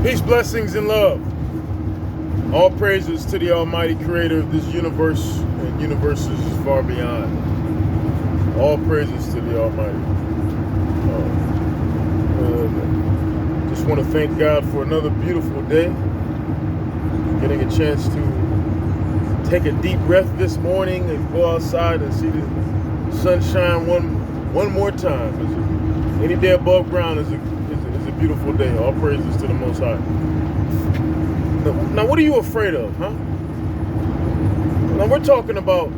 Peace, blessings, and love. All praises to the Almighty Creator of this universe and universes far beyond. All praises to the Almighty. Just want to thank God for another beautiful day. Getting a chance to take a deep breath this morning and go outside and see the sunshine one more time. Any day above ground is a beautiful day. All praises to the Most High. Now, what are you afraid of, huh? Now, we're talking about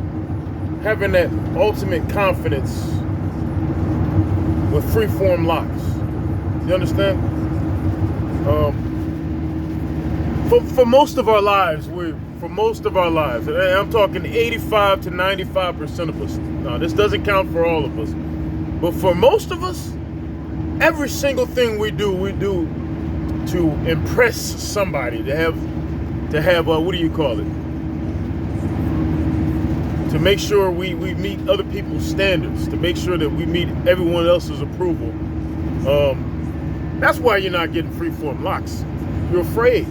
having that ultimate confidence with freeform locks. You understand? For most of our lives, and I'm talking 85 to 95% of us. Now, this doesn't count for all of us, but for most of us, every single thing we do to impress somebody, to have what do you call it? To make sure we meet other people's standards, to make sure that we meet everyone else's approval. That's why you're not getting freeform locks. You're afraid.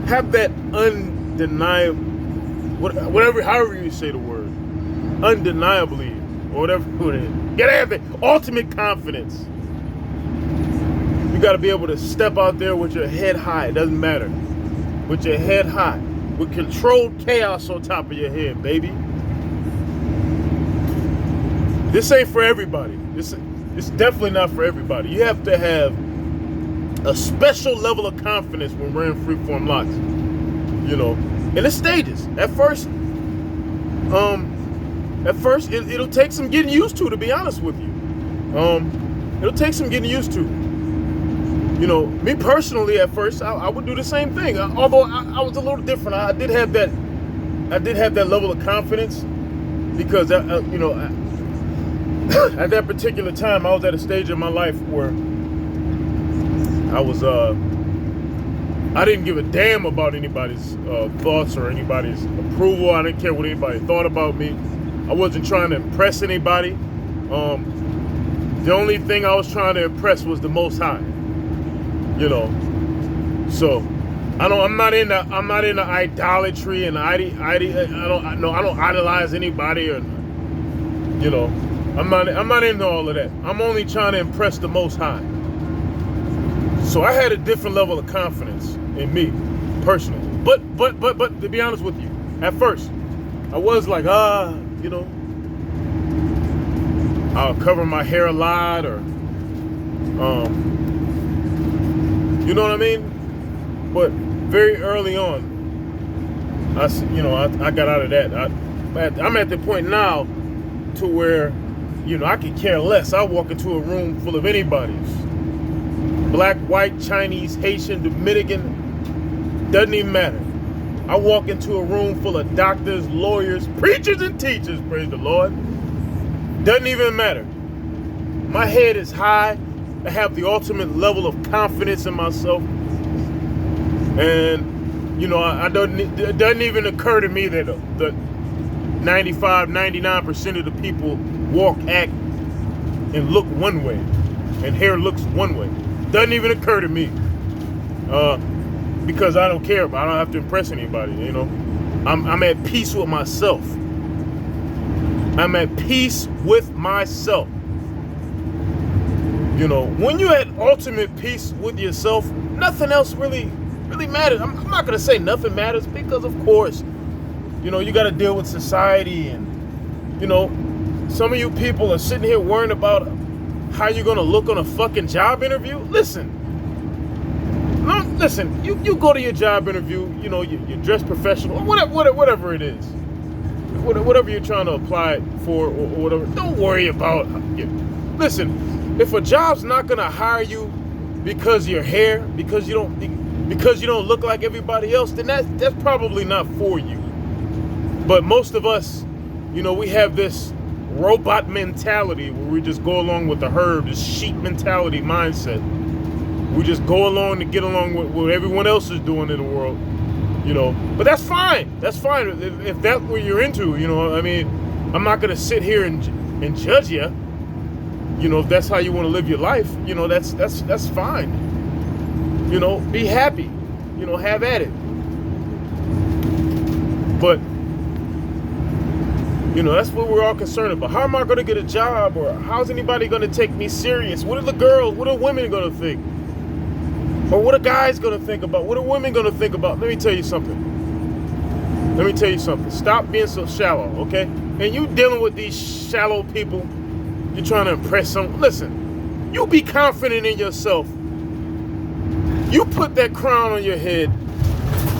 Have that undeniable, however you say the word, undeniably, or whatever it is. You gotta have the ultimate confidence. You gotta be able to step out there with your head high. It doesn't matter. With your head high. With controlled chaos on top of your head, baby. This ain't for everybody. This definitely not for everybody. You have to have a special level of confidence when wearing freeform locks. You know, and it's stages. At first, it'll take some getting used to be honest with you. It'll take some getting used to. You know, me personally, at first, I would do the same thing. Although I was a little different. I did have that level of confidence because, at that particular time, I was at a stage in my life where I didn't give a damn about anybody's thoughts or anybody's approval. I didn't care what anybody thought about me. I wasn't trying to impress anybody. The only thing I was trying to impress was the Most High. You know, so I'm not into idolatry and I don't idolize anybody, or you know, I'm not into all of that. I'm only trying to impress the Most High. So I had a different level of confidence in me personally. But to be honest with you, at first I was like, you know, I'll cover my hair a lot, or you know what I mean? But very early on, I got out of that. I'm at the point now to where, you know, I could care less. I walk into a room full of anybody's. Black, white, Chinese, Haitian, Dominican, doesn't even matter. I walk into a room full of doctors, lawyers, preachers, and teachers, praise the Lord. Doesn't even matter. My head is high. I have the ultimate level of confidence in myself. And, you know, it doesn't even occur to me that the 95, 99% of the people walk, act, and look one way. And hair looks one way. Doesn't even occur to me. Because I don't care. I don't have to impress anybody, you know. I'm at peace with myself. I'm at peace with myself. You know, when you're at ultimate peace with yourself, nothing else really matters. I'm not going to say nothing matters, because, of course, you know, you got to deal with society. And, you know, some of you people are sitting here worrying about how you're going to look on a fucking job interview. Listen, you go to your job interview, you know, you dress professional, or whatever it is. Whatever you're trying to apply for, or whatever. Don't worry about it. Listen, if a job's not gonna hire you because your hair, because you don't look like everybody else, then that's probably not for you. But most of us, you know, we have this robot mentality where we just go along with the herd, this sheep mentality mindset. We just go along to get along with what everyone else is doing in the world, you know. But that's fine. That's fine if that's what you're into, you know. I mean, I'm not gonna sit here and judge you. You know, if that's how you want to live your life, you know, that's fine. You know, be happy. You know, have at it. But, you know, that's what we're all concerned about. How am I going to get a job? Or how's anybody going to take me serious? What are the girls, what are women going to think? Or what are guys going to think about? What are women going to think about? Let me tell you something. Stop being so shallow, okay? And you dealing with these shallow people. You're trying to impress someone. Listen, you be confident in yourself. You put that crown on your head.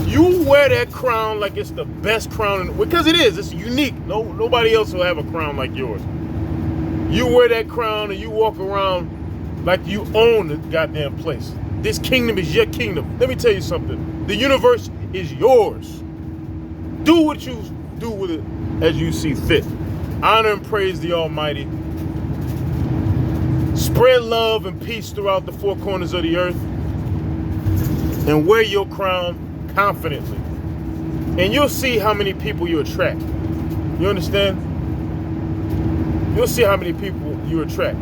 You wear that crown like it's the best crown, because it is. It's unique. Nobody else will have a crown like yours. You wear that crown and you walk around like you own the goddamn place. This kingdom is your kingdom. Let me tell you something. The universe is yours. Do what you do with it as you see fit. Honor and praise the Almighty. Spread love and peace throughout the four corners of the earth. And wear your crown confidently. And you'll see how many people you attract. You understand? You'll see how many people you attract.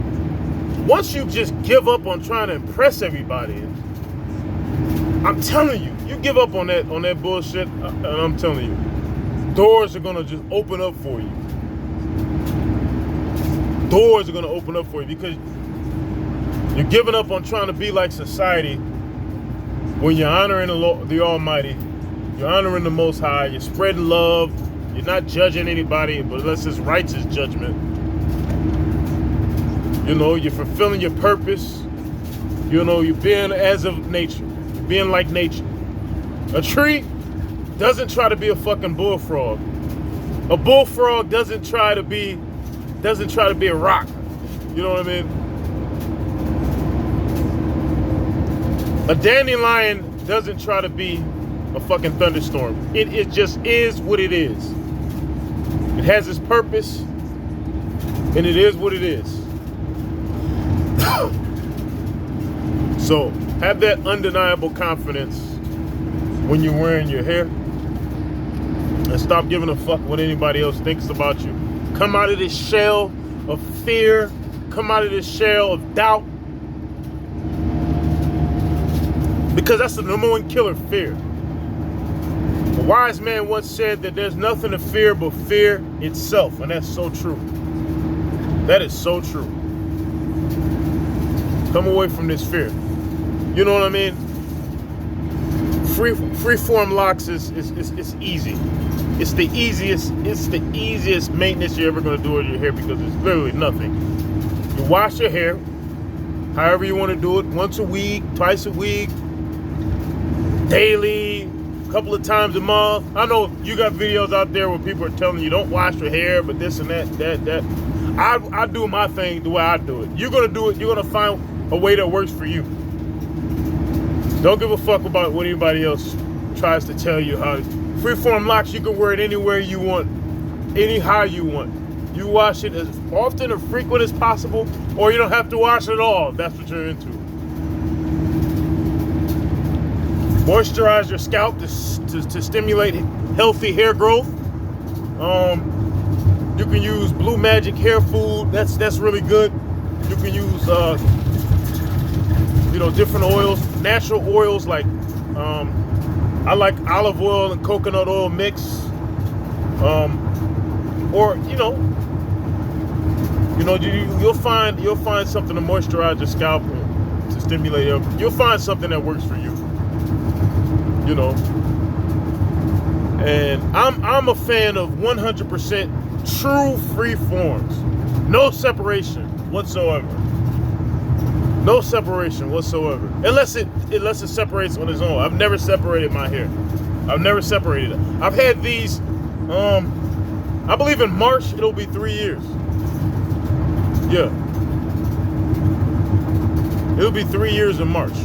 Once you just give up on trying to impress everybody, I'm telling you, you give up on that bullshit, and I'm telling you, doors are gonna just open up for you. Doors are gonna open up for you because you're giving up on trying to be like society. When you're honoring the Almighty, you're honoring the Most High, you're spreading love, you're not judging anybody, but unless it's righteous judgment. You know, you're fulfilling your purpose. You know, you're being as of nature, you're being like nature. A tree doesn't try to be a fucking bullfrog. A bullfrog doesn't try to be a rock. You know what I mean? A dandelion doesn't try to be a fucking thunderstorm. It just is what it is. It has its purpose, and it is what it is. So, have that undeniable confidence when you're wearing your hair. And stop giving a fuck what anybody else thinks about you. Come out of this shell of fear. Come out of this shell of doubt. Because that's the number one killer, fear. A wise man once said that there's nothing to fear but fear itself. And that's so true. That is so true. Come away from this fear. You know what I mean? Freeform locks is easy. It's the easiest maintenance you're ever gonna do with your hair because it's literally nothing. You wash your hair however you want to do it, once a week, twice a week, daily, a couple of times a month. I know you got videos out there where people are telling you don't wash your hair, but this and that. I do my thing the way I do it. You're gonna do it. You're gonna find a way that works for you. Don't give a fuck about what anybody else tries to tell you. How freeform locks, you can wear it anywhere you want, anyhow you want. You wash it as often or frequent as possible, or you don't have to wash it at all if that's what you're into. Moisturize your scalp to stimulate healthy hair growth. You can use Blue Magic hair food. That's really good. You can use different oils, natural oils like I like olive oil and coconut oil mix. Or you'll find something to moisturize your scalp to stimulate it. You'll find something that works for you. You know. And I'm a fan of 100% true free forms. No separation whatsoever. No separation whatsoever. Unless it separates on its own. I've never separated my hair. I've never separated it. I've had these, I believe in March it'll be 3 years. Yeah. It'll be 3 years in March.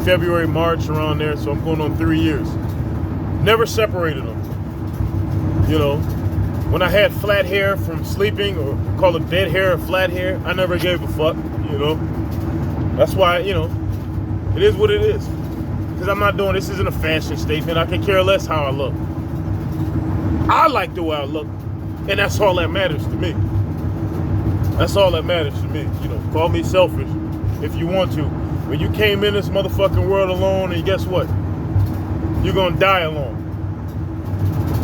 February, March, around there. So I'm going on 3 years. Never separated them. You know. When I had flat hair from sleeping, or call it dead hair or flat hair, I never gave a fuck, you know. That's why, it is what it is. Because I'm not doing, this isn't a fashion statement. I can care less how I look. I like the way I look. And that's all that matters to me. That's all that matters to me. Call me selfish. if you want to. But you came in this motherfucking world alone, and guess what? You're gonna die alone.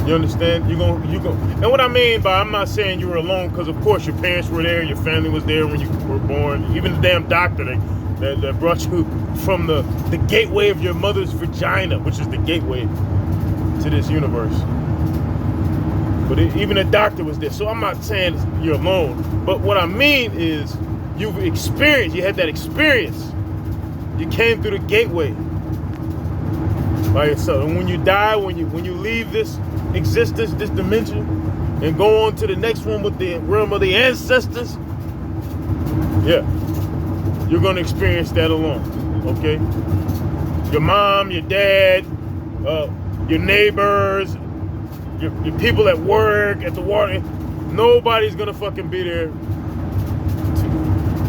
You understand? You go. And what I mean by, I'm not saying you were alone, because of course your parents were there, your family was there when you were born. Even the damn doctor that brought you from the gateway of your mother's vagina, which is the gateway to this universe. But even the doctor was there. So I'm not saying you're alone. But what I mean is you had that experience. You came through the gateway by yourself. And when you die, when you leave this existence, this dimension, and go on to the next one with the realm of the ancestors, yeah, you're going to experience that alone, okay? Your mom, your dad, your neighbors, your people at work, at the water, nobody's gonna fucking be there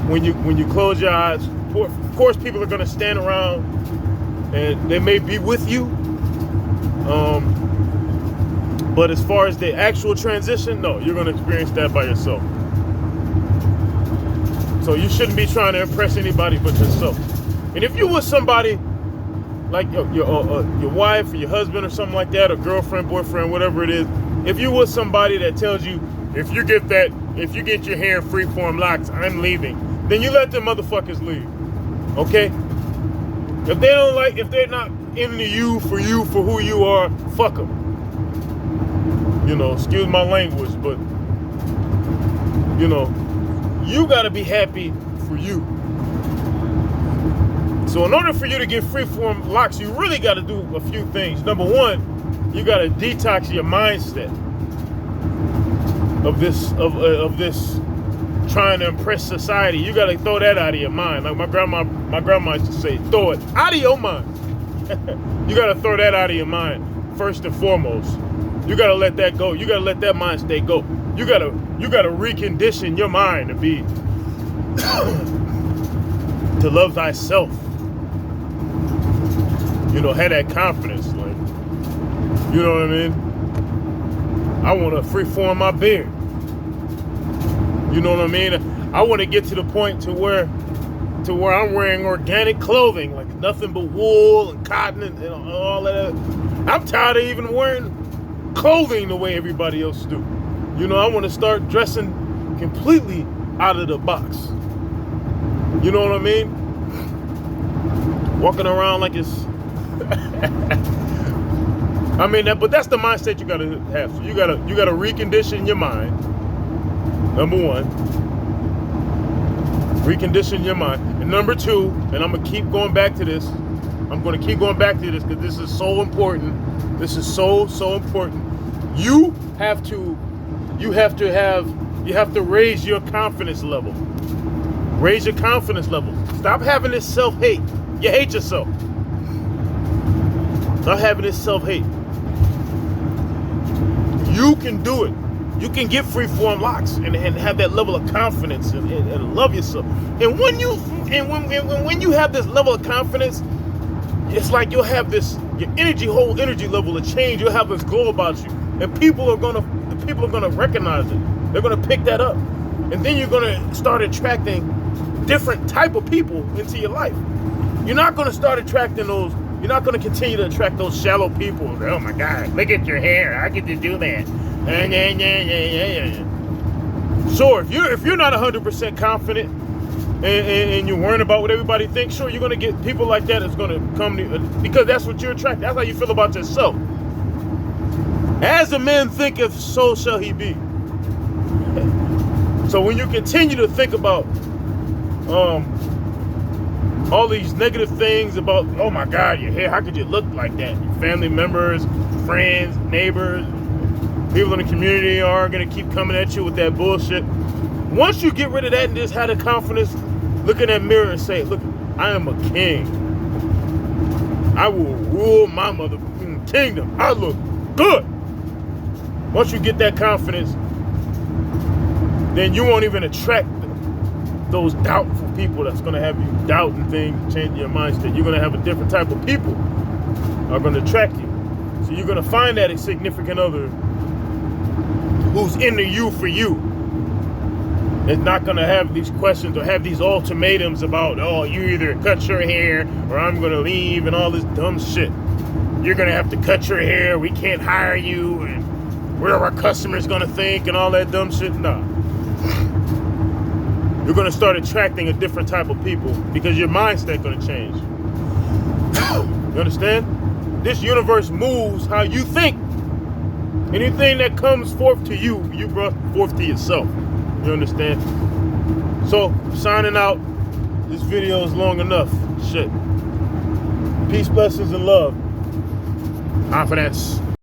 when you close your eyes. Of course, people are gonna stand around and they may be with you. But as far as the actual transition, no, you're gonna experience that by yourself. So you shouldn't be trying to impress anybody but yourself. And if you was somebody like your wife or your husband or something like that, or girlfriend, boyfriend, whatever it is, if you was somebody that tells you, if you get your hair freeform locks, I'm leaving, then you let them motherfuckers leave, okay? If they're not into you for who you are, fuck them. You know, excuse my language, but you know, you gotta be happy for you. So in order for you to get freeform locks, you really got to do a few things. Number one, you got to detox your mindset of this trying to impress society. You got to throw that out of your mind. Like my grandma used to say, throw it out of your mind. You got to throw that out of your mind first and foremost. You got to let that go. You got to let that mind state go. You got to recondition your mind to be to love thyself. You know, have that confidence, like, you know what I mean? I want to freeform my beard. You know what I mean? I want to get to the point to where I'm wearing organic clothing, like nothing but wool and cotton and all that. I'm tired of even wearing clothing the way everybody else do. You know, I want to start dressing completely out of the box. You know what I mean? Walking around like it's I mean that, but that's the mindset you gotta have. So you gotta recondition your mind. Number one, recondition your mind. And number two, and I'm gonna keep going back to this. I'm gonna keep going back to this because this is so important. This is so important. You have to raise your confidence level. Raise your confidence level. Stop having this self-hate. You hate yourself. Stop having this self-hate. You can do it. You can get freeform locks and have that level of confidence and love yourself. And when you have this level of confidence, it's like you'll have your whole energy level will change. You'll have this glow about you, and people are gonna recognize it. They're gonna pick that up, and then you're gonna start attracting different type of people into your life. You're not gonna start attracting those. You're not going to continue to attract those shallow people. Oh my God, look at your hair. I get to do that. Sure, if you're not 100% confident and you're worrying about what everybody thinks, sure, you're going to get people like that that's going to come to, because that's what you're attracting. That's how you feel about yourself. As a man thinketh, so shall he be. So when you continue to think about all these negative things about, oh my God, your hair, how could you look like that? Your family members, friends, neighbors, people in the community are going to keep coming at you with that bullshit. Once you get rid of that and just have the confidence, look in that mirror and say, look, I am a king. I will rule my motherfucking kingdom. I look good. Once you get that confidence, then you won't even attract those doubtful people that's going to have you doubting things, changing your mindset. You're going to have a different type of people are going to attract you. So you're going to find that a significant other who's into you for you. It's not going to have these questions or have these ultimatums about, oh, you either cut your hair or I'm going to leave and all this dumb shit. You're going to have to cut your hair. We can't hire you. And what are our customers going to think and all that dumb shit? Nah. You're going to start attracting a different type of people because your mindset going to change. You understand? This universe moves how you think. Anything that comes forth to you, you brought forth to yourself. You understand? So, signing out. This video is long enough. Shit. Peace, blessings, and love. Confidence.